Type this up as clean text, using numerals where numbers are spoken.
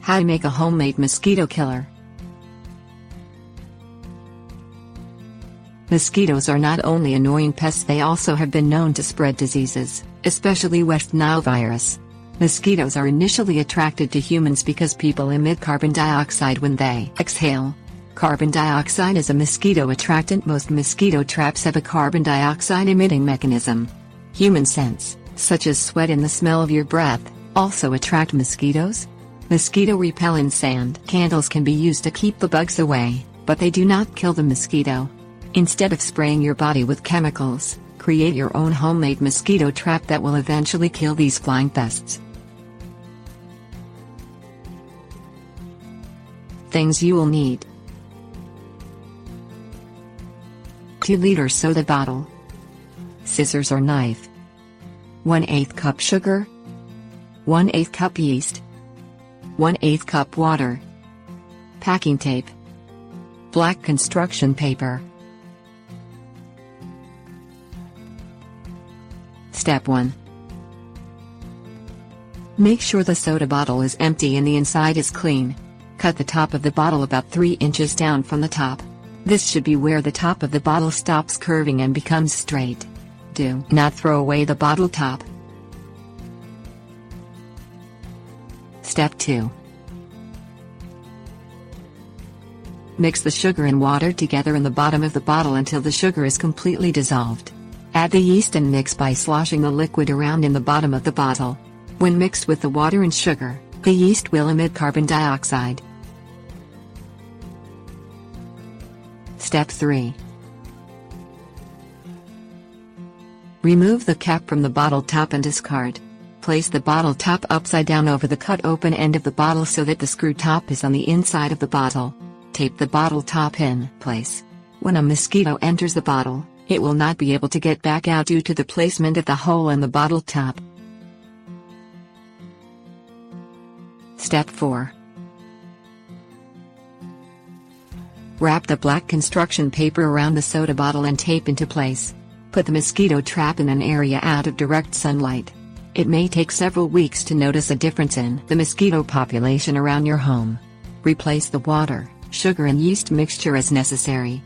How to make a homemade mosquito killer. Mosquitoes are not only annoying pests, they also have been known to spread diseases, especially West Nile virus. Mosquitoes are initially attracted to humans because people emit carbon dioxide when they exhale. Carbon dioxide is a mosquito attractant. Most mosquito traps have a carbon dioxide emitting mechanism. Human scents, such as sweat and the smell of your breath, also attract mosquitoes. Mosquito repellent sand candles can be used to keep the bugs away, but they do not kill the mosquito. Instead of spraying your body with chemicals, create your own homemade mosquito trap that will eventually kill these flying pests. Things you will need: 2-liter soda bottle, scissors or knife, 1/8 cup sugar, 1/8 cup yeast, 1/8 cup water, packing tape, black construction paper. Step 1. Make sure the soda bottle is empty and the inside is clean. Cut the top of the bottle about 3 inches down from the top. This should be where the top of the bottle stops curving and becomes straight. Do not throw away the bottle top. Step 2. Mix the sugar and water together in the bottom of the bottle until the sugar is completely dissolved. Add the yeast and mix by sloshing the liquid around in the bottom of the bottle. When mixed with the water and sugar, the yeast will emit carbon dioxide. Step 3. Remove the cap from the bottle top and discard. Place the bottle top upside down over the cut open end of the bottle so that the screw top is on the inside of the bottle. Tape the bottle top in place. When a mosquito enters the bottle, it will not be able to get back out due to the placement of the hole in the bottle top. Step 4. Wrap the black construction paper around the soda bottle and tape into place. Put the mosquito trap in an area out of direct sunlight. It may take several weeks to notice a difference in the mosquito population around your home. Replace the water, sugar and yeast mixture as necessary.